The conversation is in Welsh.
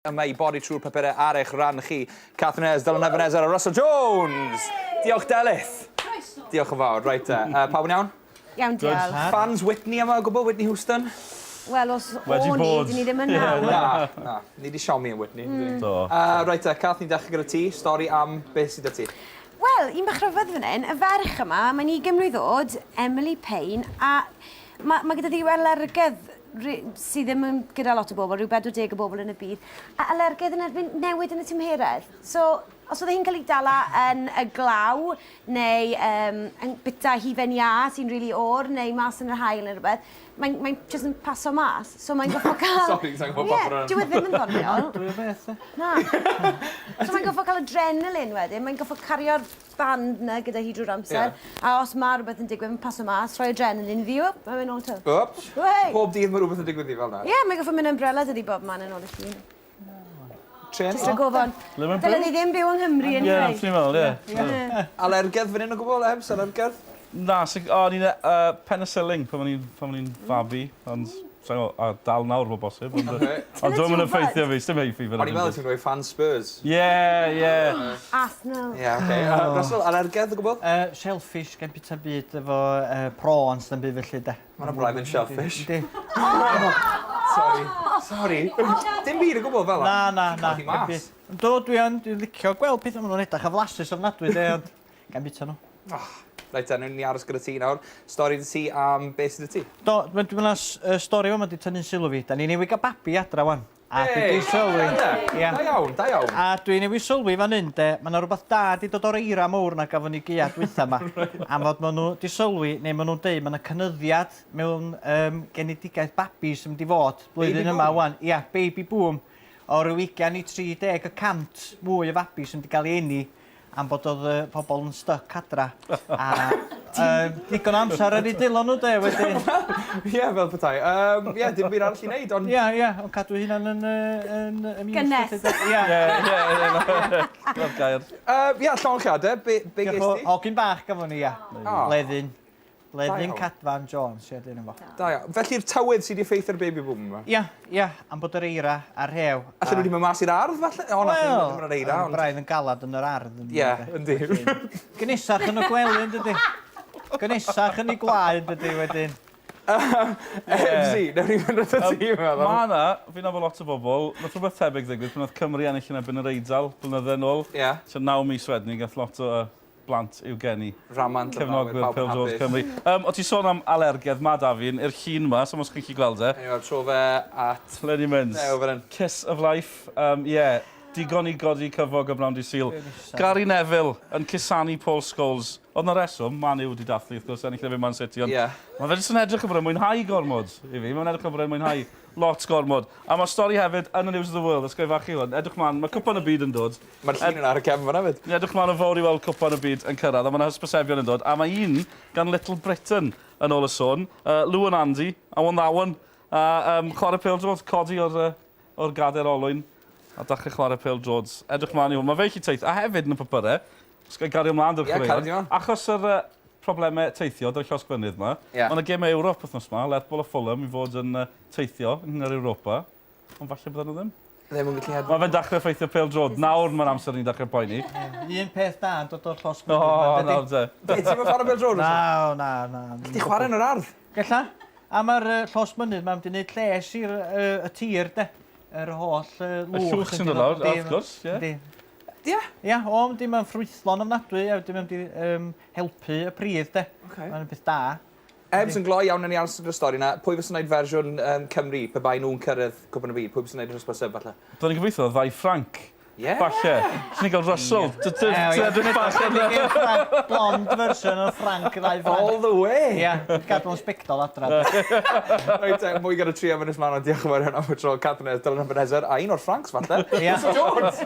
yma i bodi trwy'r papurau ar eich ran chi. Catherine Eyres, Dylan Ebenezer a Russell Jones. Diolch Delyth. Diolch yn fawr. Reit, pawb yn iawn? Iawn, diolch. Fans Whitney yma o gwbl, Whitney Houston? Wel, os o'n i, dyn ni ddim yn nawr. Na, ni di siomi yn Whitney. Reit, Cath, ni'n dechrau gyda ti. Stori am beth sydd â ti? Wel, un bach rhyfedd fan hyn, y ferch yma, mae'n 20 mlwydd oed, Emily Payne, a mae gyda ddi alergedd sydd ddim yn gyda lot o bobl, rhyw 40 o bobl yn y byd, a alergedd yn erbyn newid yn y tymheredd. So, os oedd hi'n cael ei dala yn y glaw, neu yn bita hufen ia sy'n rili o'r, neu mas yn yr hael neu rhywbeth, mae'n just yn paso mas. So mae'n goffo cael... Sorry, sa'n gwybod bobl yn... Dyw e ddim yn ddoniol. Dwi'n beth, Na. So mae'n goffo cael adrenalin wedyn, mae'n goffo cario'r band na gyda hi drwy'r amser. A os mae rhywbeth yn digwydd, mae'n paso mas, rhoi adrenalin fi, mae'n mynd ôl to. Whoops. Pob dydd mae rhywbeth yn digwydd i fel na. Ie, mae'n goffo mynd umbrella dydi bob man yn ôl i llun. Tren? Jyst y gofon. Dylen ni ddim byw yng Nghymru yn Ie, ti'n meddwl, ie. Alergedd fan hyn o gwbl, Ebs, alergedd? Na, ni'n penicillin pan o'n i'n fabi, ond a dal nawr bod bosib. Ond dwi'n mynd yn ffeithio fi, sdim heifi fan O'n i'n meddwl ti'n rhoi fan Spurs. Ie. Arsenal. Ie, oce. Russell, alergedd o gwbl? Shellfish gen bita byd efo prawns yn byd felly, de. Mae'n blaen yn shellfish. Di. Sorry. Dim byd o gwbl fel Na. Cael hi mas. Dwi'n licio gweld peth am nhw'n edrych a flasus ofnadwy, de, ond gan bita nhw. Reit, nhw'n ni aros gyda ti nawr. Stori dy ti am beth sydd dy ti? Dwi'n meddwl stori yma wedi tynnu'n sylw fi. Da ni newid gael babi adra wan. A dwi wedi sylwi. Da iawn. A dwi newid sylwi fan hyn, de. Mae yna rhywbeth da wedi dod o'r eira mawr na gafon ni gia dwytha yma. Am fod maen nhw wedi sylwi, neu maen nhw'n deud, mae yna cynyddiad mewn genedigaeth babis yn mynd i fod. Blwyddyn yma wan. Ia, baby boom. O ryw 20 i 30% mwy o babis yn wedi cael ei eni am bod oedd pobl yn stuck adra. A digon amser ar ei dilon nhw, de, wedyn. Ie, fel petai. Ie, dim byd arall i wneud, ond... Ie, ond cadw hynna'n amused. Gynnes. Ie. Gair. Ie, llonchiadau, be ges ti? Hogyn bach gafon ni, ia. Leddyn Cadfan Jones, ie, dyn nhw. Da iawn. Felly'r tywydd sydd wedi effeithio'r baby boom yma? Ia, am bod yr eira ar hew. Allen nhw wedi mynd mas i'r ardd, falle? O, na, ddim yn yr eira, ond... Braidd yn galad yn yr ardd. Ie, yndi. Gynesach yn y gwely, dydy. Gynesach yn ei gwlad, dydy, wedyn. Ebsi, newn ni fynd at y tîm yma. Mae yna, fi'n nabod lot o bobl, nath rhywbeth tebyg ddigwydd pan oedd Cymru ennill yn ebyn yr Eidal, blynydde yn ôl. Ie. So 9 mis wedyn, gath lot o blant i'w geni. Ramant, Cefnogwyr Pêl-dros Cymru. O ti sôn am alergedd, ma da fi'n, i'r llun yma, so mos chi'n gallu gweld e. Anyway, tro fe at... Le ni'n mynd? Over yn. Kiss of Life, digon i godi cyfog o Brown di Sul. Gary Neville yn cusanu Paul Scholes. Oedd na reswm, Man U wedi dathlu, wrth gwrs, ennill lefydd Man City, ond mae fe jyst yn edrych yn bod yn mwynhau gormod i fi. Mae'n edrych yn bod yn mwynhau lot gormod. A mae stori hefyd yn y News of the World, ysgrifennu fach chi hwn, edrych man, mae cwpan y byd yn dod. Mae'r llun yn ar y cefn fan hefyd. Edrych man yn fawr i weld cwpan y byd yn cyrraedd, a mae yna hysbysebion yn dod. A mae un gan Little Britain yn ôl y sôn, Lou and Andy, a wan ddawn, chwarae pêl-droed, codi o'r gader olwyn, a dachrau chwarae pêl-droed. Edrych man i hwn, mae fe eich teith, a hefyd yn y papurau, ysgrifennu gario ymlaen o'r chwaraeon. Achos yr problemau teithio, do'r llosgfynydd yma, mae yna gem Ewrop wythnos yma, Lerpwl a Fulham i fod yn teithio yn yr Ewropa, ond falle bydden nhw ddim. Ddim yn gallu hedfod. Mae fe'n dechrau effeithio pêl-droed. Nawr mae'n amser ni'n dechrau poeni. Un peth da yn dod o'r llosgfynydd. O, nawr te. Be, ti'n mynd chwarae pêl-droed? Na. Di chwarae yn yr ardd? Gella? A mae'r llosgfynydd, mae'n mynd i wneud lles i'r tir, de. Yr holl lwch. Y llwch sy'n dod lawr, wrth gwrs, ie. Ia, ond mae'n ffrwythlon ofnadwy, a wedyn mae'n helpu y pridd, de. Mae'n beth da. Ebs yn gloi iawn yn ei answer y stori na. Pwy fysa'n gwneud fersiwn Cymru, pe bai nhw'n cyrraedd cwpan y byd? Pwy fysa'n gwneud yr ysbosib, falle? Do'n i'n gobeithio, ddau Frank. Ie. Falle. Swn i'n cael Russell. Blond version o Frank y ddau Frank. All the way! Ia, gadw o'n sbectol adra. Reit, mwy gyda tri am ynys man, ond diolch yn fawr hynny am y tro. Catherine Eyres, Dylan Ebenezer, a un o'r Franks, falle. Ia. Jones!